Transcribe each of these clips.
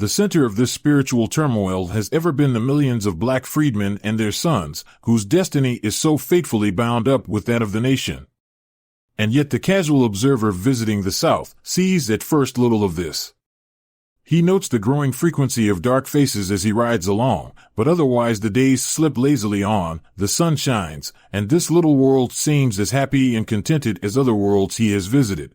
The center of this spiritual turmoil has ever been the millions of black freedmen and their sons, whose destiny is so fatefully bound up with that of the nation. And yet the casual observer visiting the South sees at first little of this. He notes the growing frequency of dark faces as he rides along, but otherwise the days slip lazily on, the sun shines, and this little world seems as happy and contented as other worlds he has visited.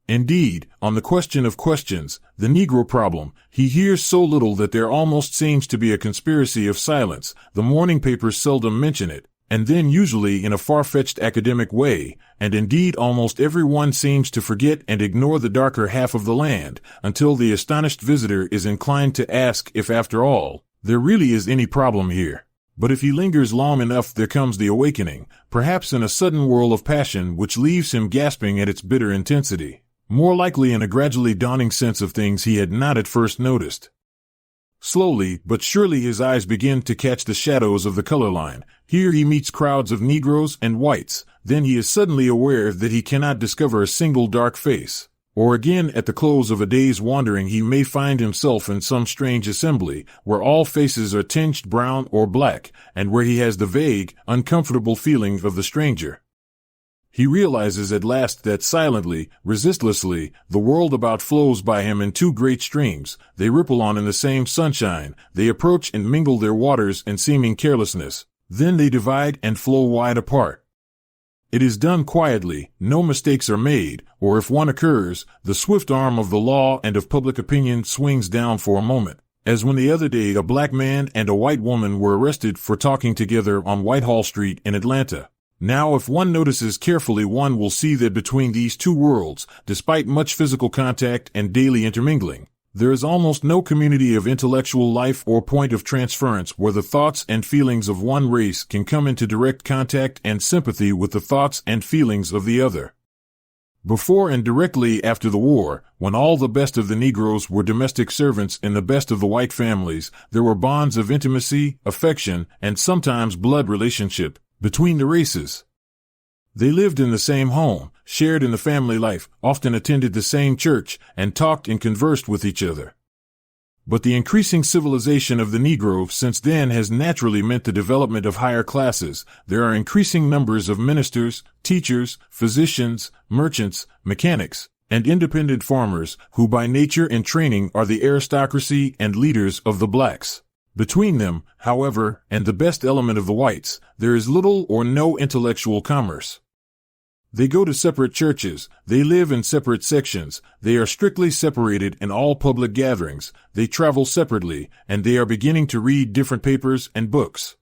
Indeed, on the question of questions, the Negro problem, he hears so little that there almost seems to be a conspiracy of silence. The morning papers seldom mention it, and then usually in a far-fetched academic way, and indeed almost everyone seems to forget and ignore the darker half of the land, until the astonished visitor is inclined to ask if, after all, there really is any problem here. But if he lingers long enough, there comes the awakening, perhaps in a sudden whirl of passion which leaves him gasping at its bitter intensity. More likely in a gradually dawning sense of things he had not at first noticed. Slowly but surely his eyes begin to catch the shadows of the color line. Here he meets crowds of Negroes and whites, then he is suddenly aware that he cannot discover a single dark face. Or again at the close of a day's wandering he may find himself in some strange assembly, where all faces are tinged brown or black, and where he has the vague, uncomfortable feeling of the stranger. He realizes at last that silently, resistlessly, the world about flows by him in two great streams. They ripple on in the same sunshine, they approach and mingle their waters in seeming carelessness. Then they divide and flow wide apart. It is done quietly, no mistakes are made, or if one occurs, the swift arm of the law and of public opinion swings down for a moment. As when the other day a black man and a white woman were arrested for talking together on Whitehall Street in Atlanta. Now if one notices carefully, one will see that between these two worlds, despite much physical contact and daily intermingling, there is almost no community of intellectual life or point of transference where the thoughts and feelings of one race can come into direct contact and sympathy with the thoughts and feelings of the other. Before and directly after the war, when all the best of the Negroes were domestic servants in the best of the white families, there were bonds of intimacy, affection, and sometimes blood relationship between the races. They lived in the same home, shared in the family life, often attended the same church, and talked and conversed with each other. But the increasing civilization of the Negro since then has naturally meant the development of higher classes. There are increasing numbers of ministers, teachers, physicians, merchants, mechanics, and independent farmers, who by nature and training are the aristocracy and leaders of the blacks. Between them, however, and the best element of the whites, there is little or no intellectual commerce. They go to separate churches, they live in separate sections, they are strictly separated in all public gatherings, they travel separately, and they are beginning to read different papers and books.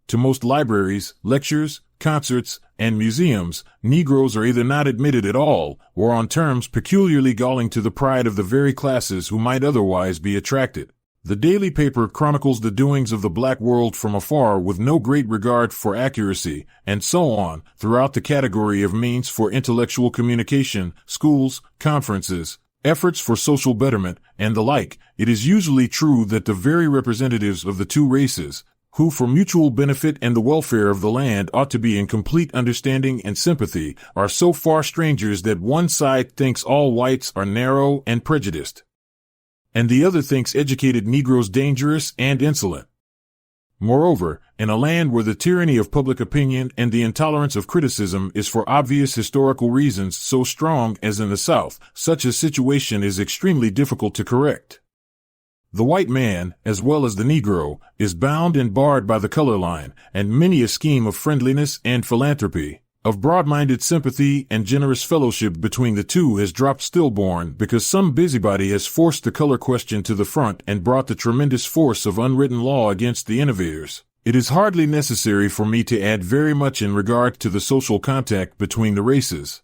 To most libraries, lectures, concerts, and museums, Negroes are either not admitted at all, or on terms peculiarly galling to the pride of the very classes who might otherwise be attracted. The daily paper chronicles the doings of the black world from afar with no great regard for accuracy, and so on, throughout the category of means for intellectual communication, schools, conferences, efforts for social betterment, and the like. It is usually true that the very representatives of the two races, who for mutual benefit and the welfare of the land ought to be in complete understanding and sympathy, are so far strangers that one side thinks all whites are narrow and prejudiced, and the other thinks educated Negroes dangerous and insolent. Moreover, in a land where the tyranny of public opinion and the intolerance of criticism is for obvious historical reasons so strong as in the South, such a situation is extremely difficult to correct. The white man, as well as the Negro, is bound and barred by the color line, and many a scheme of friendliness and philanthropy, of broad-minded sympathy and generous fellowship between the two has dropped stillborn because some busybody has forced the color question to the front and brought the tremendous force of unwritten law against the innovators. It is hardly necessary for me to add very much in regard to the social contact between the races.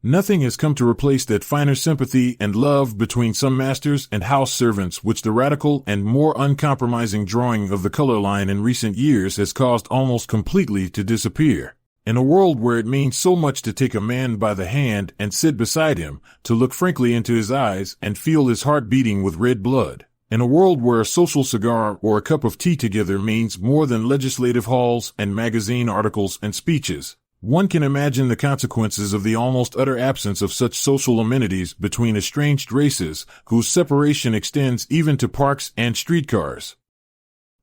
Nothing has come to replace that finer sympathy and love between some masters and house servants which the radical and more uncompromising drawing of the color line in recent years has caused almost completely to disappear. In a world where it means so much to take a man by the hand and sit beside him, to look frankly into his eyes and feel his heart beating with red blood. In a world where a social cigar or a cup of tea together means more than legislative halls and magazine articles and speeches. One can imagine the consequences of the almost utter absence of such social amenities between estranged races, whose separation extends even to parks and streetcars.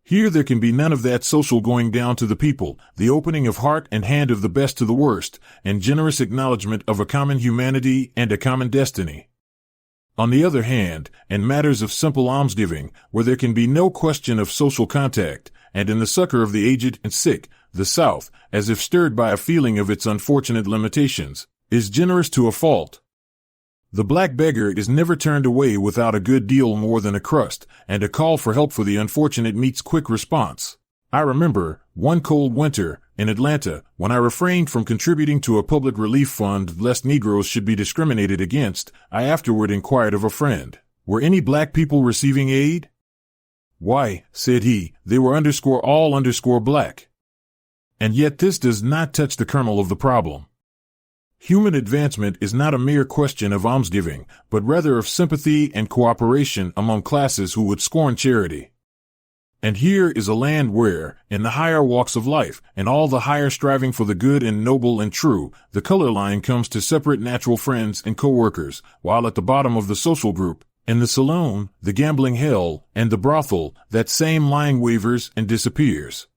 Here there can be none of that social going down to the people, the opening of heart and hand of the best to the worst, and generous acknowledgement of a common humanity and a common destiny. On the other hand, in matters of simple almsgiving, where there can be no question of social contact, and in the succor of the aged and sick, the South, as if stirred by a feeling of its unfortunate limitations, is generous to a fault. The black beggar is never turned away without a good deal more than a crust, and a call for help for the unfortunate meets quick response. I remember, one cold winter, in Atlanta, when I refrained from contributing to a public relief fund lest Negroes should be discriminated against, I afterward inquired of a friend, "Were any black people receiving aid?" "Why," said he, "they were all black." And yet this does not touch the kernel of the problem. Human advancement is not a mere question of almsgiving, but rather of sympathy and cooperation among classes who would scorn charity. And here is a land where, in the higher walks of life, and all the higher striving for the good and noble and true, the color line comes to separate natural friends and co-workers, while at the bottom of the social group, in the saloon, the gambling hell, and the brothel, that same line wavers and disappears.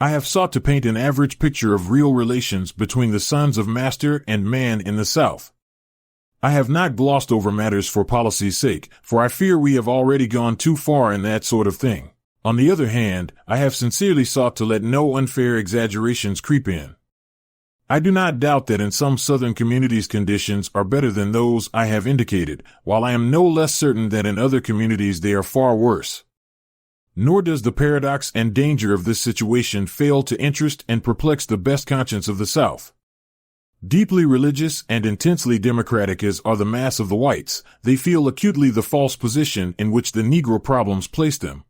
I have sought to paint an average picture of real relations between the sons of master and man in the South. I have not glossed over matters for policy's sake, for I fear we have already gone too far in that sort of thing. On the other hand, I have sincerely sought to let no unfair exaggerations creep in. I do not doubt that in some Southern communities conditions are better than those I have indicated, while I am no less certain that in other communities they are far worse. Nor does the paradox and danger of this situation fail to interest and perplex the best conscience of the South. Deeply religious and intensely democratic as are the mass of the whites, they feel acutely the false position in which the Negro problems place them.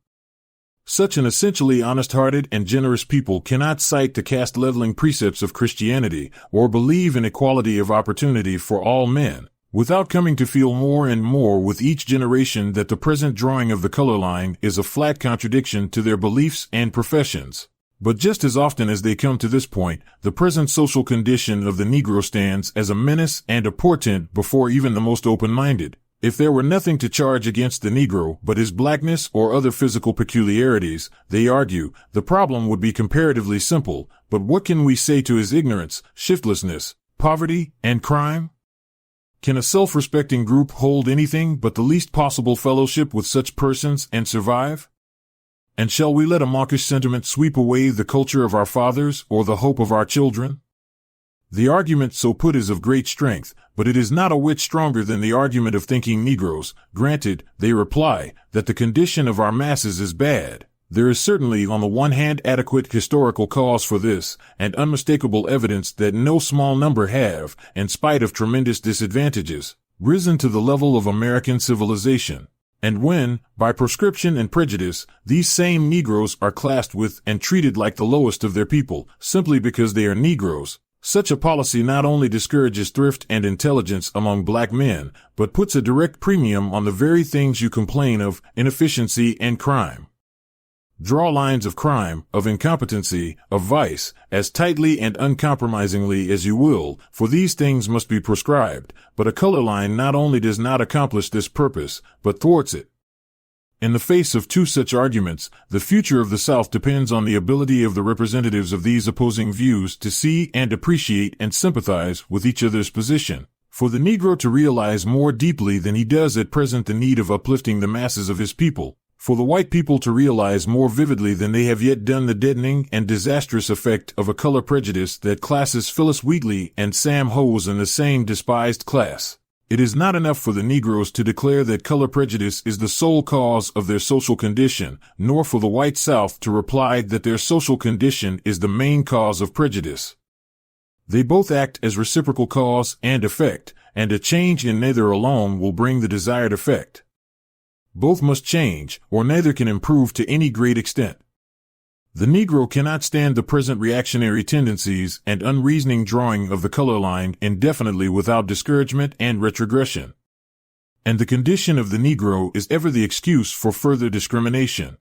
Such an essentially honest-hearted and generous people cannot cite the caste-leveling precepts of Christianity or believe in equality of opportunity for all men, without coming to feel more and more with each generation that the present drawing of the color line is a flat contradiction to their beliefs and professions. But just as often as they come to this point, the present social condition of the Negro stands as a menace and a portent before even the most open-minded. If there were nothing to charge against the Negro but his blackness or other physical peculiarities, they argue, the problem would be comparatively simple, but what can we say to his ignorance, shiftlessness, poverty, and crime? Can a self-respecting group hold anything but the least possible fellowship with such persons and survive? And shall we let a mawkish sentiment sweep away the culture of our fathers or the hope of our children? The argument so put is of great strength, but it is not a whit stronger than the argument of thinking Negroes. Granted, they reply, that the condition of our masses is bad. There is certainly on the one hand adequate historical cause for this, and unmistakable evidence that no small number have, in spite of tremendous disadvantages, risen to the level of American civilization. And when, by proscription and prejudice, these same Negroes are classed with and treated like the lowest of their people, simply because they are Negroes, such a policy not only discourages thrift and intelligence among black men, but puts a direct premium on the very things you complain of, inefficiency and crime. Draw lines of crime, of incompetency, of vice, as tightly and uncompromisingly as you will, for these things must be proscribed, but a color line not only does not accomplish this purpose, but thwarts it. In the face of two such arguments, the future of the South depends on the ability of the representatives of these opposing views to see and appreciate and sympathize with each other's position. For the Negro to realize more deeply than he does at present the need of uplifting the masses of his people, for the white people to realize more vividly than they have yet done the deadening and disastrous effect of a color prejudice that classes Phyllis Wheatley and Sam Hose in the same despised class. It is not enough for the Negroes to declare that color prejudice is the sole cause of their social condition, nor for the white South to reply that their social condition is the main cause of prejudice. They both act as reciprocal cause and effect, and a change in neither alone will bring the desired effect. Both must change, or neither can improve to any great extent. The Negro cannot stand the present reactionary tendencies and unreasoning drawing of the color line indefinitely without discouragement and retrogression. And the condition of the Negro is ever the excuse for further discrimination.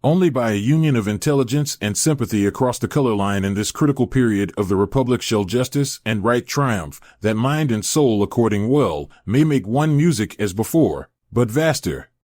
Only by a union of intelligence and sympathy across the color line in this critical period of the Republic shall justice and right triumph, that mind and soul according well may make one music as before, but vaster.